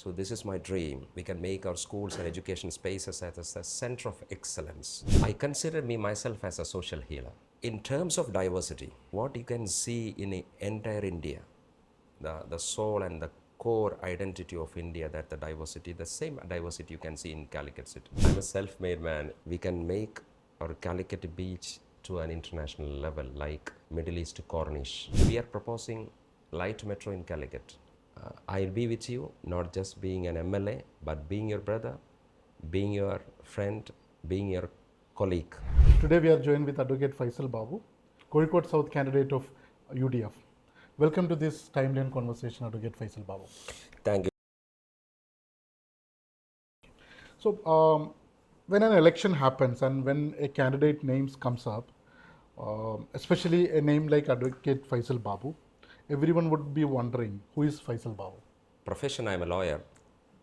So this is my dream. We can make our schools and education spaces as a center of excellence. I consider myself as a social healer. In terms of diversity, what you can see in entire India, the soul and the core identity of India, that the same diversity you can see in Calicut city. I'm a self-made man. We can make our Calicut beach to an international level like Middle East Cornish. We are proposing light metro in Calicut. I'll be with you, not just being an MLA, but being your brother, being your friend, being your colleague. Today we are joined with Adv Faisal Babu, Kozhikode South candidate of UDF. Welcome to this timely and conversation, Adv Faisal Babu. Thank you. So, when an election happens and when a candidate names comes up, especially a name like Adv Faisal Babu, everyone would be wondering, who is Faisal Babu? Profession, I'm a lawyer.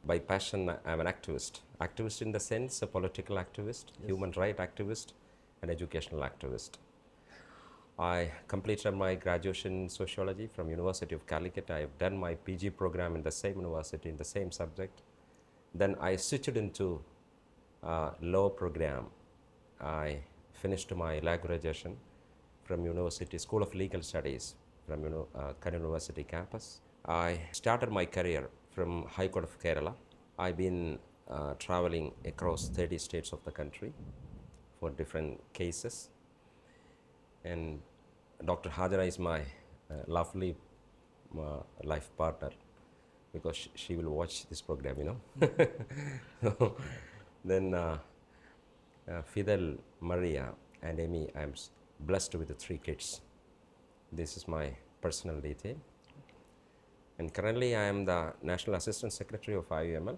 By passion, I'm an activist. Activist in the sense, a political activist, yes. Human rights activist, and educational activist. I completed my graduation in sociology from University of Calicut. I have done my PG program in the same university in the same subject. Then I switched into law program. I finished my law graduation from University School of Legal Studies from Kannur University campus. I started my career from High Court of Kerala. I've been traveling across 30 states of the country for different cases. And Dr. Hajara is my lovely life partner, because she will watch this program, you know. Then Fidel, Maria, and Amy, I'm blessed with the 3 kids. This is my personal detail. And currently I am the National Assistant Secretary of IUML,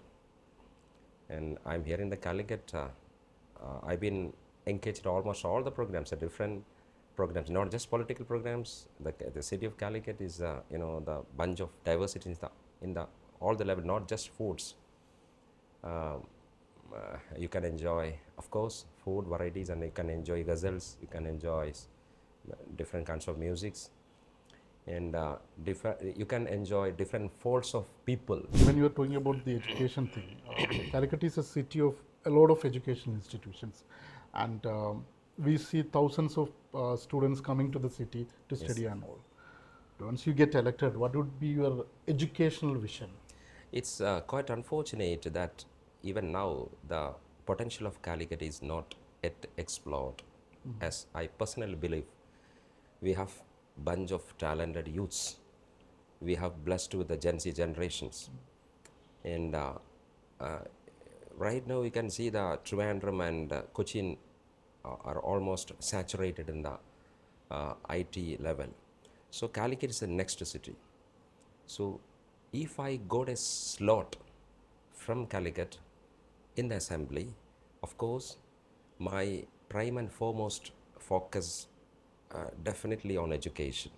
and I'm here in the Calicut. I've been engaged in almost all the programs, different programs, not just political programs. The city of Calicut is, the bunch of diversity in the all the level, not just foods. You can enjoy, of course, food varieties, and you can enjoy ghazals, you can enjoy different kinds of musics, and you can enjoy different folds of people. When you are talking about the education thing, Calicut is a city of a lot of education institutions, and we see thousands of students coming to the city to study, yes. And all. Once you get elected, what would be your educational vision? It's quite unfortunate that even now the potential of Calicut is not yet explored. Mm-hmm. As I personally believe, we have bunch of talented youths. We have blessed with the Gen Z generations. Mm-hmm. And right now we can see the Trivandrum and Cochin are almost saturated in the IT level. So Calicut is the next city. So if I got a slot from Calicut in the assembly, of course, my prime and foremost focus definitely on education.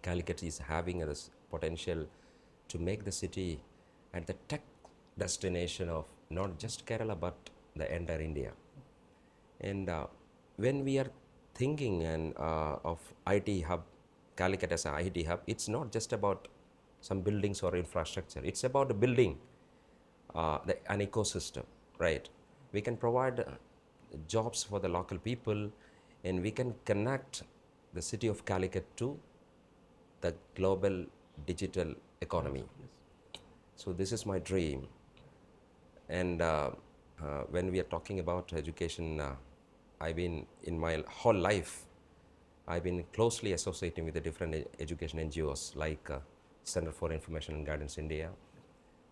Calicut is having this potential to make the city at the tech destination of not just Kerala but the entire India. And when we are thinking of IT hub, Calicut as an IT hub, it's not just about some buildings or infrastructure. It's about building an ecosystem, right? We can provide jobs for the local people, and we can connect the city of Calicut to the global digital economy. Yes. So this is my dream. And when we are talking about education, I've been, in my whole life, I've been closely associating with the different education NGOs like Center for Information and Guidance India.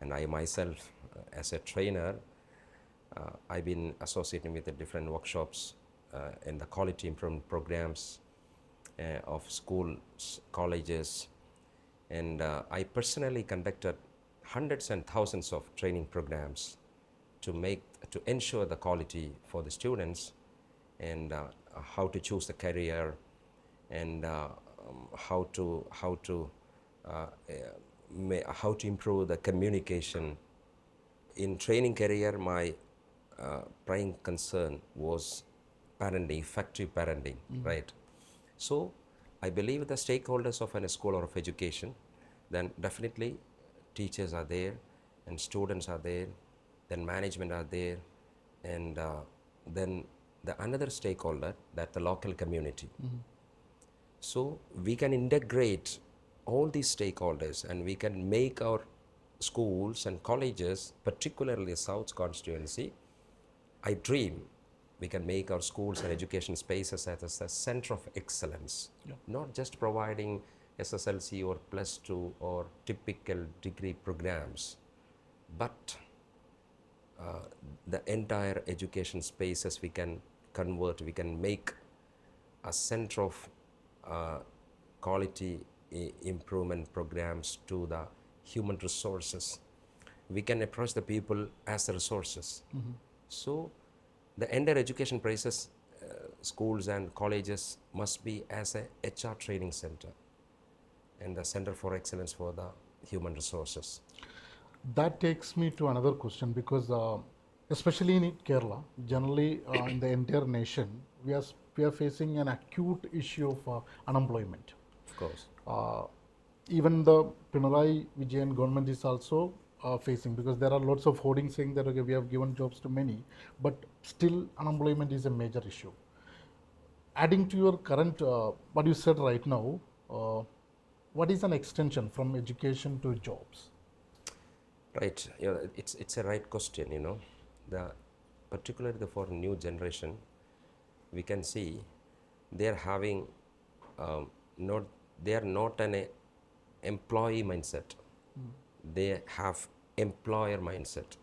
And I myself, as a trainer, I've been associating with the different workshops in the quality improvement programs of schools, colleges. And I personally conducted hundreds and thousands of training programs to ensure the quality for the students, and how to choose the career, and how to improve the communication. In training career, my prime concern was parenting, effective parenting, mm-hmm. Right? So I believe the stakeholders of a school or of education, then definitely teachers are there, and students are there, then management are there, and then the another stakeholder, that the local community. So we can integrate all these stakeholders and we can make our schools and colleges, particularly South constituency, I dream we can make our schools and education spaces as a center of excellence, not just providing SSLC or plus 2 or typical degree programs, but the entire education spaces we can convert, we can make a center of quality improvement programs to the human resources. We can approach the people as the resources. So the entire education process, schools and colleges must be as a HR training center and the center for excellence for the human resources. That takes me to another question, because especially in Kerala, generally in the entire nation, we are facing an acute issue of unemployment. Of course. Even the Pinarayi Vijayan government is also facing, because there are lots of hoardings saying that okay, we have given jobs to many, but still unemployment is a major issue. Adding to your current, what you said right now, what is an extension from education to jobs? Right, it's a right question, particularly for new generation, we can see they are having they are not an employee mindset. They have employer mindset.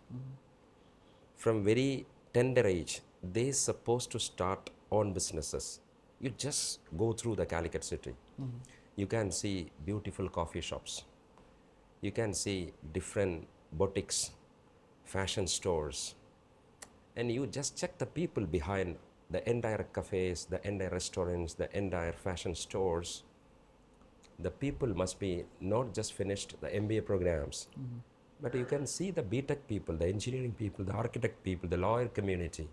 From very tender age, they supposed to start own businesses. You just go through the Calicut city. You can see beautiful coffee shops. You can see different boutiques, fashion stores, and you just check the people behind the entire cafes, the entire restaurants, the entire fashion stores. The people must be not just finished the MBA programs, but you can see the BTech people, the engineering people, the architect people, the lawyer community.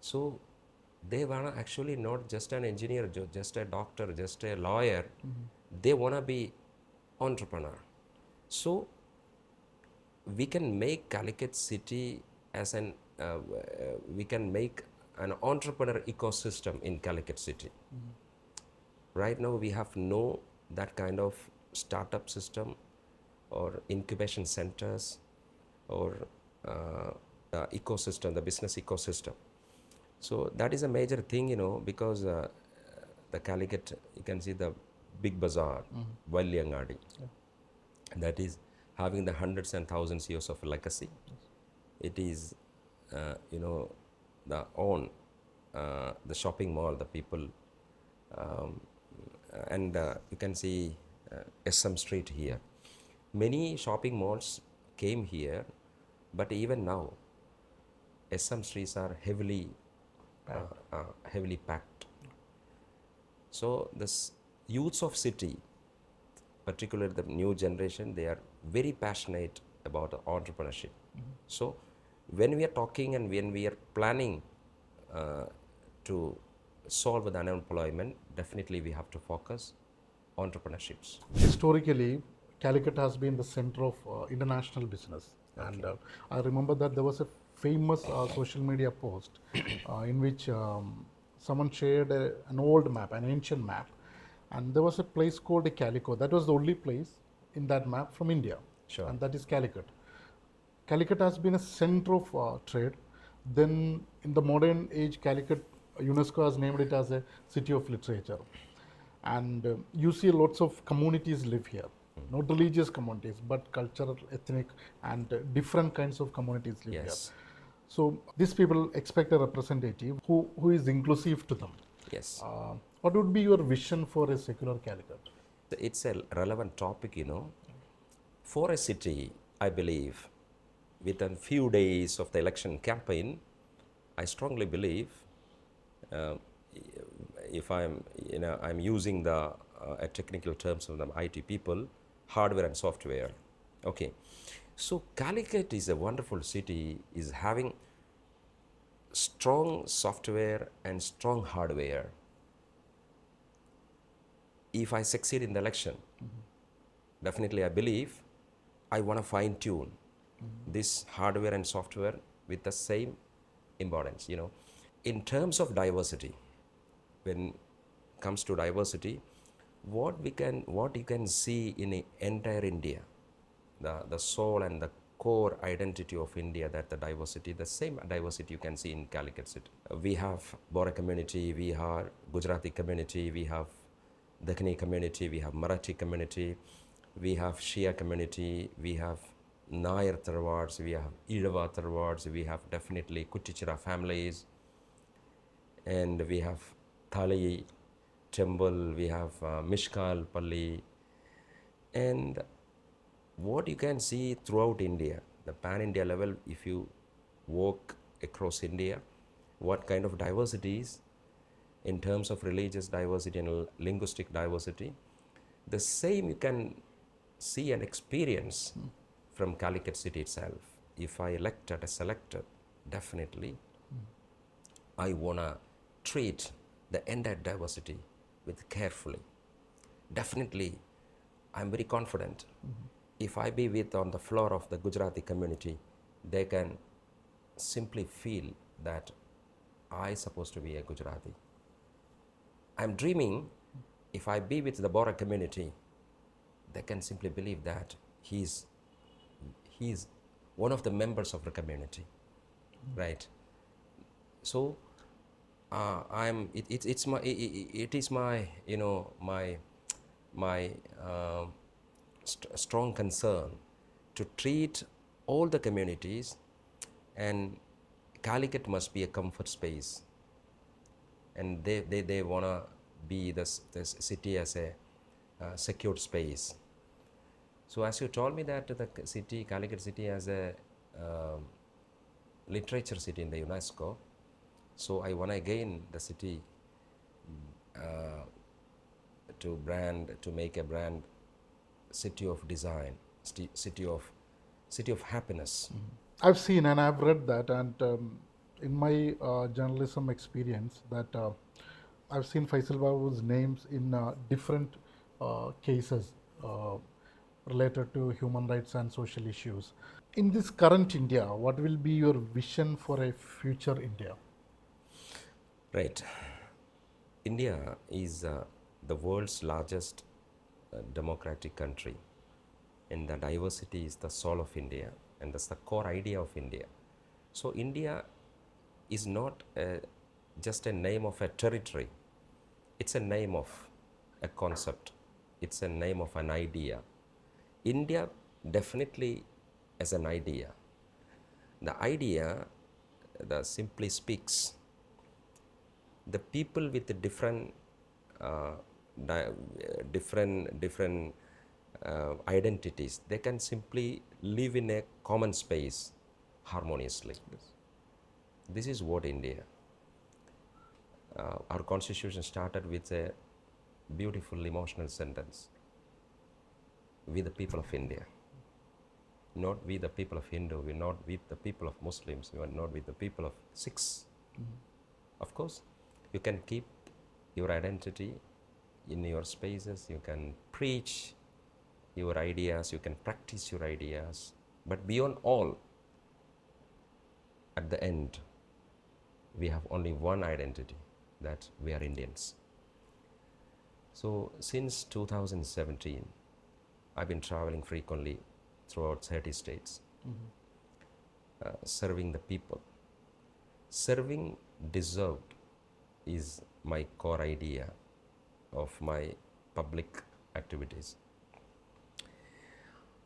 So they want to actually not just an engineer, just a doctor, just a lawyer. They want to be entrepreneur. So we can make Calicut city as an, we can make an entrepreneur ecosystem in Calicut city. Right now we have no that kind of startup system or incubation centers or the ecosystem, the business ecosystem. So that is a major thing, because the Calicut, you can see the big bazaar, Valyangadi, that is having the hundreds and thousands years of legacy. It is, the shopping mall, the people, and you can see SM Street here. Many shopping malls came here, but even now, SM streets are heavily packed. So the youths of city, particularly the new generation, they are very passionate about entrepreneurship. So when we are talking and when we are planning to solve the unemployment, definitely we have to focus entrepreneurships. Historically, Calicut has been the center of international business. And I remember that there was a famous social media post in which someone shared an old map, an ancient map, and there was a place called Calicut. That was the only place in that map from India, and that is Calicut. Calicut has been a center of trade. Then in the modern age, Calicut, UNESCO has named it as a city of literature. And you see lots of communities live here, not religious communities, but cultural, ethnic, and different kinds of communities live here. So these people expect a representative who is inclusive to them. Yes. What would be your vision for a secular Calicut? It's a relevant topic, For a city, I believe, within few days of the election campaign, I strongly believe, if I'm using the technical terms of the IT people, hardware and software. Okay, so Calicut is a wonderful city, is having strong software and strong hardware. If I succeed in the election, definitely I believe I want to fine tune this hardware and software with the same importance. You know, in terms of diversity, when comes to diversity, what you can see in entire India, the soul and the core identity of India, that the diversity, the same diversity you can see in Calicut city. We have Bora community, we have Gujarati community, we have Dakhini community, we have Marathi community, we have Shia community, we have Nair terroirs, we have Irava terroirs, we have definitely Kuttichira families, and we have Thali temple, we have Mishkal Palli, and what you can see throughout India, the pan-India level, if you walk across India, what kind of diversity is in terms of religious diversity and linguistic diversity, the same you can see and experience from Calicut city itself. If I elected a selector, definitely I wanna treat the entire diversity with carefully. Definitely, I'm very confident. If I be with on the floor of the Gujarati community, they can simply feel that I supposed to be a Gujarati. I'm dreaming, if I be with the Bora community, they can simply believe that he's one of the members of the community, right? So it is my, you know, my strong concern to treat all the communities, and Calicut must be a comfort space, and they want to be this city as a secured space. So as you told me that the city, Calicut city, as a literature city in the UNESCO, so I want to again the city to make a brand city of design, city of happiness. I've seen and I've read that, and in my journalism experience, that I've seen Faisal Babu's names in different cases related to human rights and social issues. In this current India, what will be your vision for a future India? Right. India is the world's largest democratic country, and the diversity is the soul of India, and that's the core idea of India. So India is not just a name of a territory, it's a name of a concept, it's a name of an idea. India definitely as an idea. The idea that simply speaks, the people with the different identities, they can simply live in a common space harmoniously. Yes. This is what India. Our constitution started with a beautiful emotional sentence: we the people of India. Not we the people of Hindu, we're not with the people of Muslims, we are not with the people of Sikhs. Of course, you can keep your identity in your spaces, you can preach your ideas, you can practice your ideas, but beyond all, at the end, we have only one identity, that we are Indians. So since 2017, I've been traveling frequently throughout 30 states, serving the people. Serving deserved is my core idea of my public activities.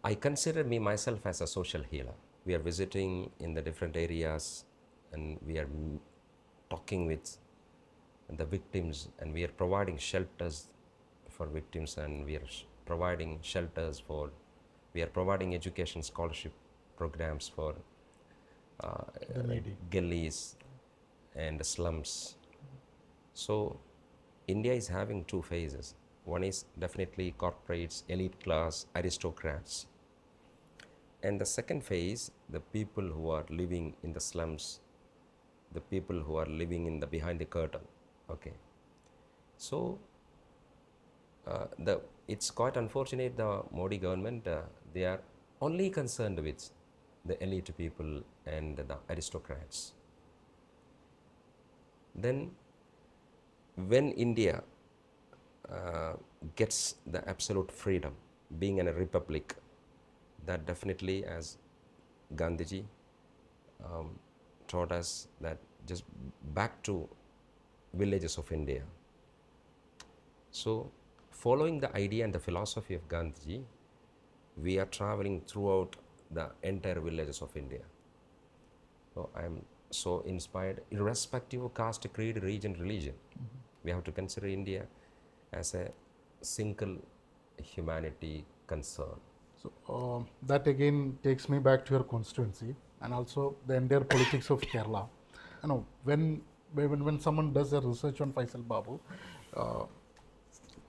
I consider me myself as a social healer. We are visiting in the different areas, and we are talking with the victims, and we are providing shelters for victims, and we are providing shelters for, we are providing education scholarship programs for The needy. gullies and slums. So India is having two phases. One is definitely corporates, elite class, aristocrats. And the second phase, the people who are living in the slums, the people who are living in the behind the curtain. Okay. So it's quite unfortunate the Modi government, they are only concerned with the elite people and the aristocrats. Then when India gets the absolute freedom, being in a republic, that definitely, as Gandhiji taught us, that just back to villages of India. So following the idea and the philosophy of Gandhiji, we are traveling throughout the entire villages of India. So I am so inspired, irrespective of caste, creed, region, religion. We have to consider India as a single humanity concern. So that again takes me back to your constituency and also the entire politics of Kerala. You know, when someone does a research on Faisal Babu, uh,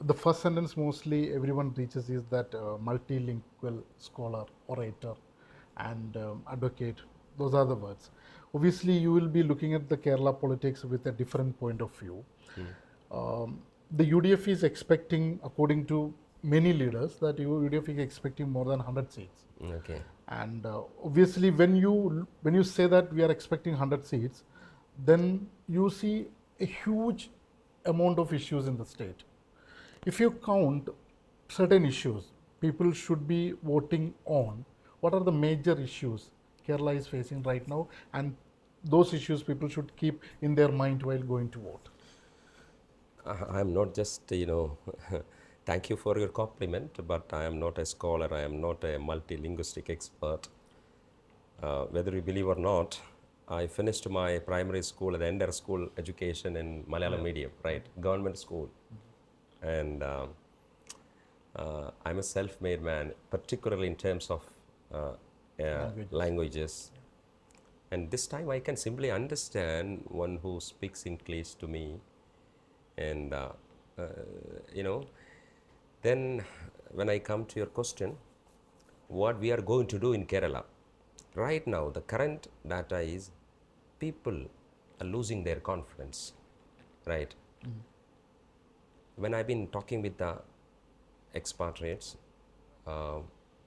the first sentence mostly everyone reaches is that multilingual scholar, orator, and advocate. Those are the words. Obviously, you will be looking at the Kerala politics with a different point of view. The UDF is expecting, according to many leaders, that UDF is expecting more than 100 seats. Okay. And obviously, when you say that we are expecting 100 seats, then you see a huge amount of issues in the state. If you count certain issues people should be voting on, what are the major issues Kerala is facing right now, and those issues people should keep in their mind while going to vote? I'm not just, thank you for your compliment, but I am not a scholar, I am not a multilinguistic expert. Whether you believe or not, I finished my primary school and entire school education in Malayalam medium, right? Government school. And I'm a self-made man, particularly in terms of languages. And this time I can simply understand one who speaks English to me. And, then when I come to your question, what we are going to do in Kerala, right now the current data is people are losing their confidence, right? When I've been talking with the expatriates,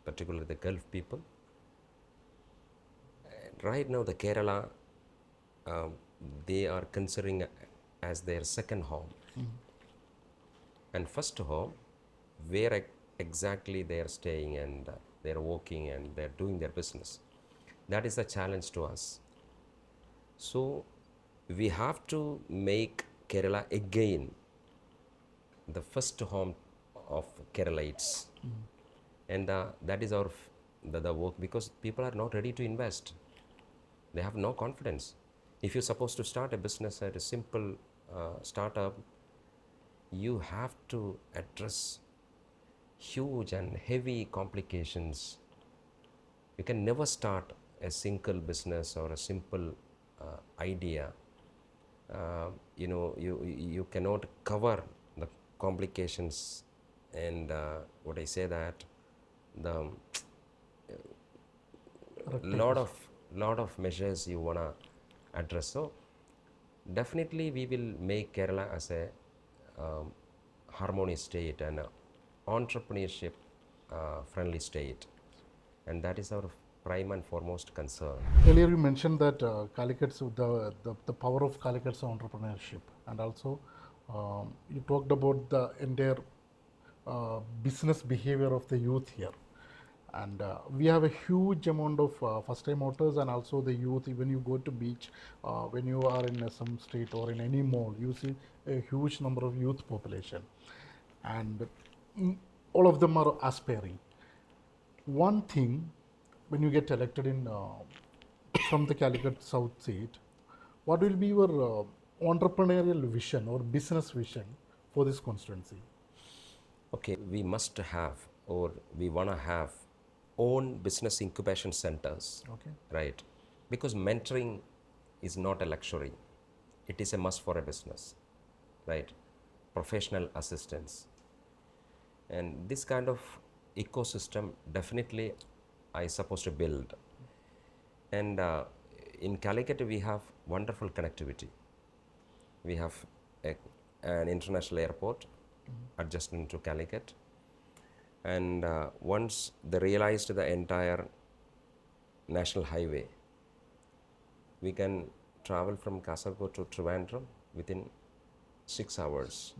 particularly the Gulf people, right now the Kerala, they are considering as their second home. And first home, where exactly they are staying and they are working and they are doing their business. That is a challenge to us. So we have to make Kerala again the first home of Keralites. And that is our the work, because people are not ready to invest. They have no confidence. If you're supposed to start a business at a simple startup, you have to address huge and heavy complications. You can never start a single business or a simple idea. You cannot cover the complications and what I say that the lot of measures you wanna address. So definitely we will make Kerala as a harmonious state and entrepreneurship friendly state, and that is our prime and foremost concern. Earlier you mentioned that Calicut's the power of Calicut's entrepreneurship, and also you talked about the entire business behavior of the youth here. And we have a huge amount of first-time voters, and also the youth. When you go to beach, when you are in some street or in any mall, you see a huge number of youth population, and all of them are aspiring. One thing, when you get elected in from the Calicut South seat, what will be your entrepreneurial vision or business vision for this constituency? Okay, we must have, or we want to have, own business incubation centers. Okay. Right? Because mentoring is not a luxury, it is a must for a business, right? Professional assistance. And this kind of ecosystem definitely I supposed to build. And in Calicut we have wonderful connectivity. We have an international airport adjacent to Calicut. And once they realized the entire national highway. We can travel from Kasaragod to Trivandrum within 6 hours.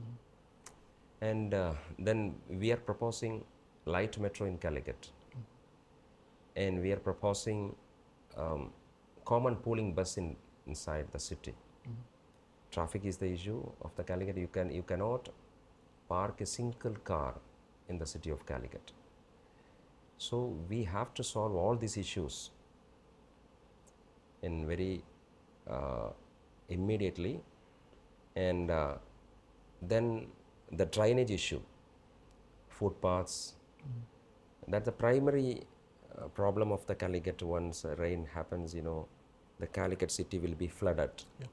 And then we are proposing light metro in Calicut. And we are proposing common pooling bus inside the city. Traffic is the issue of the Calicut. You cannot park a single car in the city of Calicut. So we have to solve all these issues in very immediately. And then the drainage issue, footpaths, that's the primary problem of the Calicut. Once rain happens, the Calicut city will be flooded. Yeah.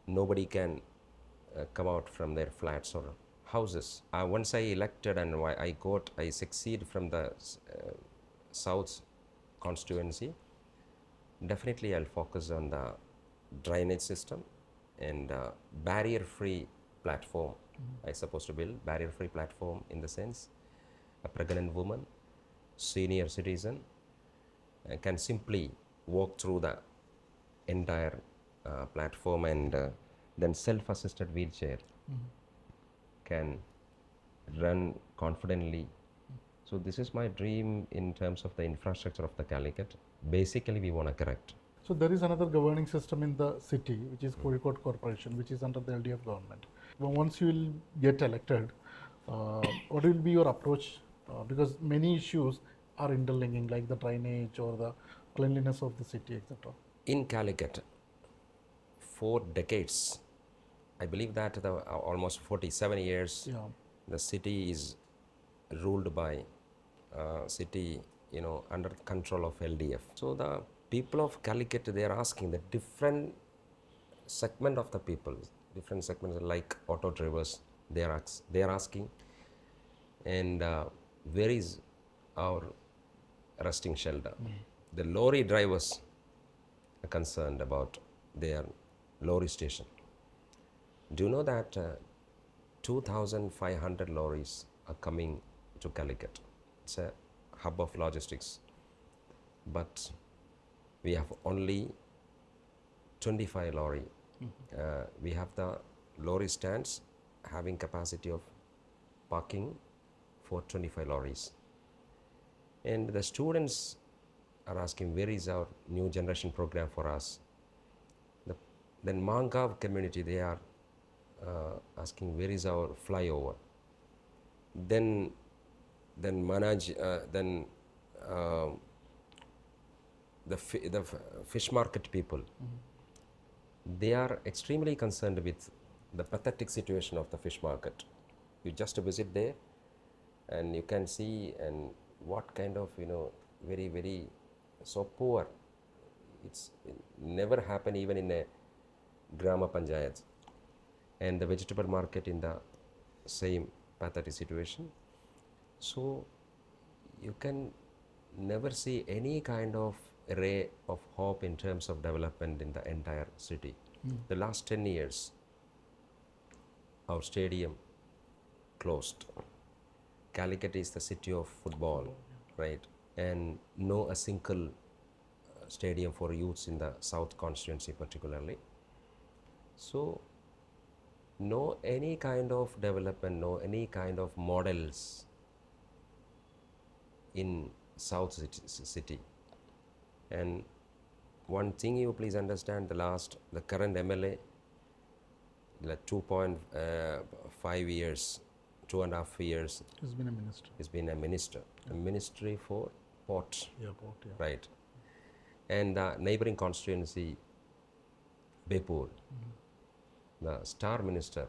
Nobody can come out from their flats or houses. Once I elected and I succeed from the South constituency, definitely I'll focus on the drainage system and barrier-free platform. I supposed to build barrier-free platform in the sense a pregnant woman, senior citizen can simply walk through the entire platform, and then self-assisted wheelchair can run confidently. So this is my dream in terms of the infrastructure of the Calicut. Basically, we want to correct. So there is another governing system in the city, which is Kozhikode Corporation, which is under the LDF government. Well, once you will get elected, what will be your approach? Because many issues are interlinking, like the drainage or the cleanliness of the city, etc. In Calicut, for decades, I believe that almost 47 years, the city is ruled by city, under control of LDF. So the people of Calicut, they are asking the different segment of the people, different segments like auto drivers, they are asking, and where is our resting shelter? The lorry drivers are concerned about their lorry station. Do you know that 2,500 lorries are coming to Calicut? It's a hub of logistics, but we have only 25 lorry. We have the lorry stands having capacity of parking for 25 lorries. And the students are asking, where is our new generation program for us? Then Mangav community, they are asking, where is our flyover? Then the fish market people, they are extremely concerned with the pathetic situation of the fish market. You just visit there and you can see and what kind of, very, very so poor. It never happened even in a Grama Panchayat. And the vegetable market in the same pathetic situation. So you can never see any kind of ray of hope in terms of development in the entire city. The last 10 years, our stadium closed. Calicut is the city of football, right? And no a single stadium for youths in the South constituency particularly. So no any kind of development, no any kind of models in South city. And one thing you please understand, the current MLA, like 2.5 years, 2.5 years, He's been a minister. he's been a minister, a ministry for port, right? And the neighboring constituency, Bepur, the star minister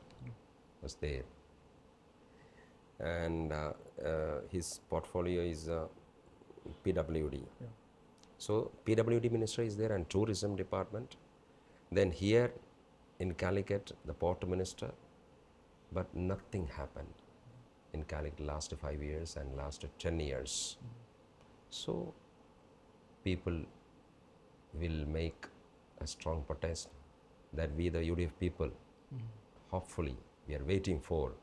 was there, and his portfolio is PWD. So PWD minister is there and tourism department. Then here in Calicut, the port minister, but nothing happened in Calicut last 5 years and last 10 years. So people will make a strong protest that we, the UDF people, hopefully we are waiting for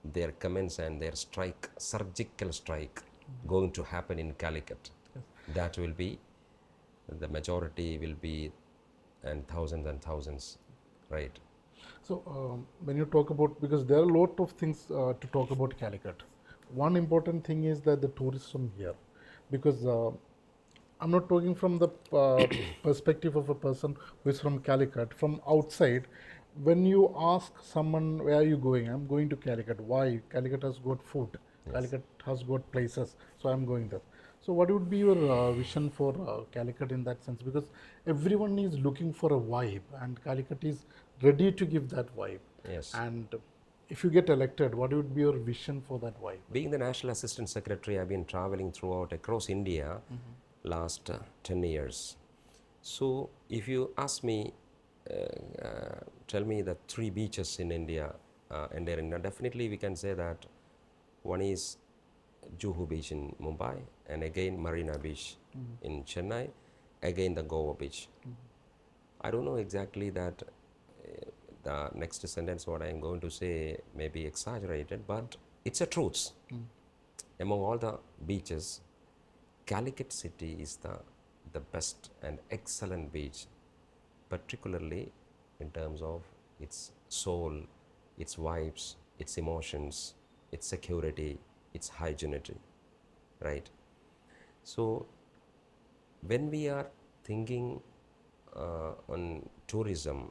their comments and their strike, surgical strike, going to happen in Calicut. Yes. That will be, the majority will be, and thousands, right? So when you talk about, because there are a lot of things to talk about Calicut. One important thing is that the tourism here, because I'm not talking from the perspective of a person who is from Calicut. From outside, when you ask someone, where are you going? I'm going to Calicut. Why? Calicut has got food. Yes. Calicut has got places, so I'm going there. So what would be your vision for Calicut in that sense? Because everyone is looking for a vibe, and Calicut is ready to give that vibe. Yes. And if you get elected, what would be your vision for that vibe? Being the National Assistant Secretary, I've been traveling throughout across India last 10 years. So if you ask me, tell me the 3 beaches in India, definitely we can say that one is Juhu Beach in Mumbai, and again Marina Beach in Chennai, again the Goa Beach. I don't know exactly that the next sentence what I am going to say may be exaggerated, but it's a truth. Among all the beaches, Calicut city is the best and excellent beach, particularly in terms of its soul, its vibes, its emotions, its security, its hygienity, right? So when we are thinking on tourism,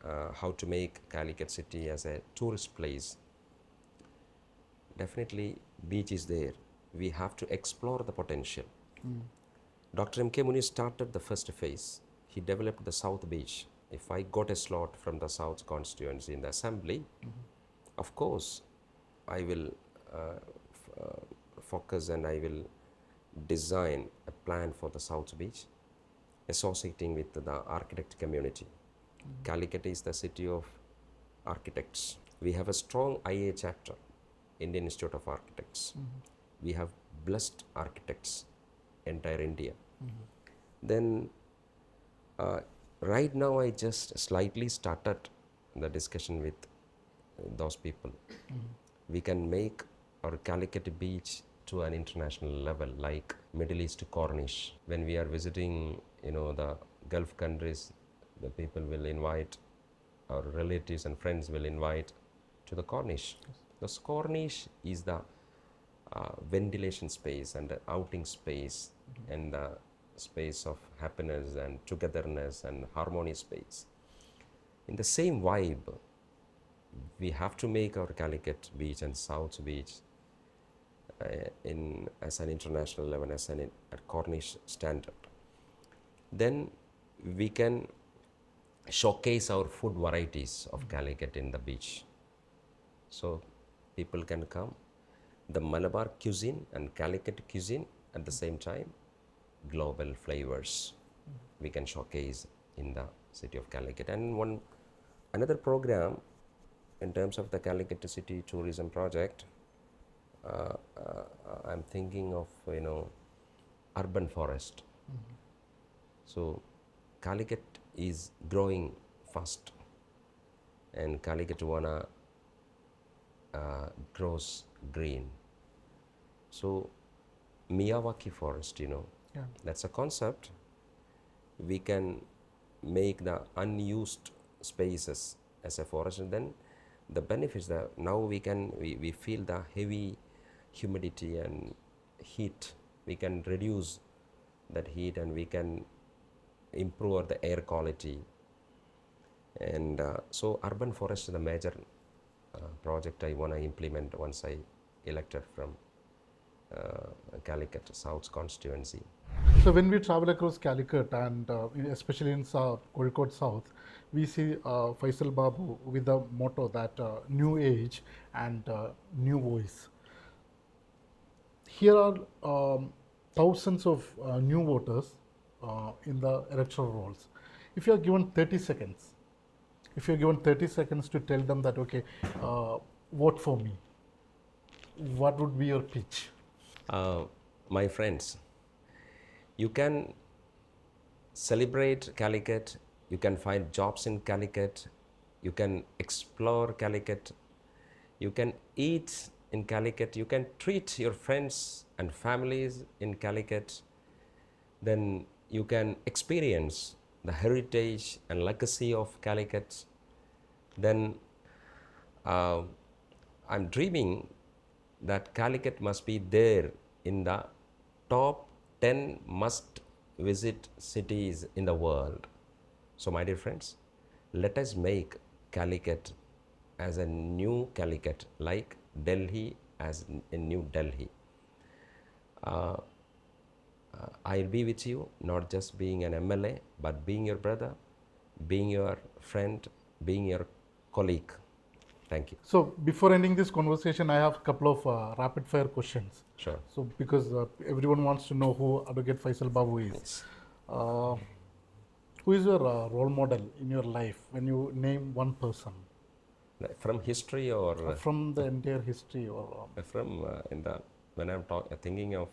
how to make Calicut city as a tourist place, definitely beach is there. We have to explore the potential. Dr. M.K. Muni started the first phase. He developed the South Beach. If I got a slot from the South constituency in the assembly, of course, I will focus and I will design a plan for the South Beach, associating with the architect community. Calicut is the city of architects. We have a strong IA chapter, Indian Institute of Architects. We have blessed architects, entire India. Then right now I just slightly started the discussion with those people. We can make our Calicut beach to an international level, like Middle East Corniche. When we are visiting, the Gulf countries, the people will invite, our relatives and friends will invite to the Corniche. The Corniche is the ventilation space and the outing space and the space of happiness and togetherness and harmonious space. In the same vibe, we have to make our Calicut beach and South Beach as an international level, as a Corniche standard. Then we can showcase our food varieties of Calicut in the beach. So people can come. The Malabar cuisine and Calicut cuisine at the same time, global flavors we can showcase in the city of Calicut. And another program in terms of the Calicut city tourism project, I'm thinking of urban forest. So Calicut is growing fast, and Calicut Vana grows green. So Miyawaki forest, that's a concept. We can make the unused spaces as a forest, and then the benefits that now we feel the heavy humidity and heat. We can reduce that heat and we can improve the air quality. And so urban forest is the major project I want to implement once I elected from Calicut South constituency. So when we travel across Calicut and especially in Kozhikode South, we see Faisal Babu with the motto that new age and new voice. Here are thousands of new voters in the electoral rolls. If you are given 30 seconds, to tell them that, okay, vote for me, what would be your pitch? My friends, you can celebrate Calicut, you can find jobs in Calicut, you can explore Calicut, you can eat in Calicut, you can treat your friends and families in Calicut, then you can experience the heritage and legacy of Calicut. Then I'm dreaming that Calicut must be there in the top 10 must visit cities in the world. So my dear friends, let us make Calicut as a new Calicut, like Delhi as a new Delhi. I'll be with you, not just being an MLA, but being your brother, being your friend, being your colleague. Thank you. So before ending this conversation, I have a couple of rapid fire questions. Sure. So because everyone wants to know who Adv Faisal Babu is. Yes. Who is your role model in your life when you name one person? From history or From the entire history or from when I'm thinking of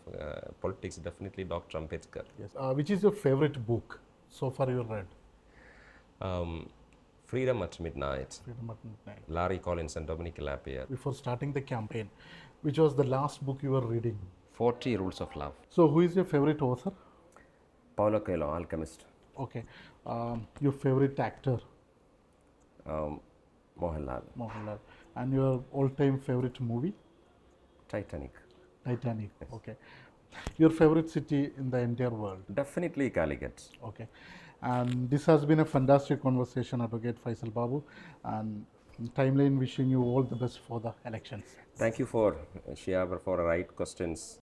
politics, definitely Dr. Ambedkar. yes. Which is your favorite book so far you read? Freedom at Midnight, Freedom at Midnight. Larry Collins and Dominic Lapierre. Before starting the campaign, which was the last book you were reading? 40 Rules of Love. So who is your favorite author? Paulo Coelho, Alchemist. Okay. Your favorite actor? Mohanlal. Mohanlal. And your all-time favorite movie? Titanic. Titanic. Okay. Your favorite city in the entire world? Definitely Calicut. Okay. And this has been a fantastic conversation, Advocate Faisal Babu. And Timeline wishing you all the best for the elections. Thank you for Shihabudeen for right questions.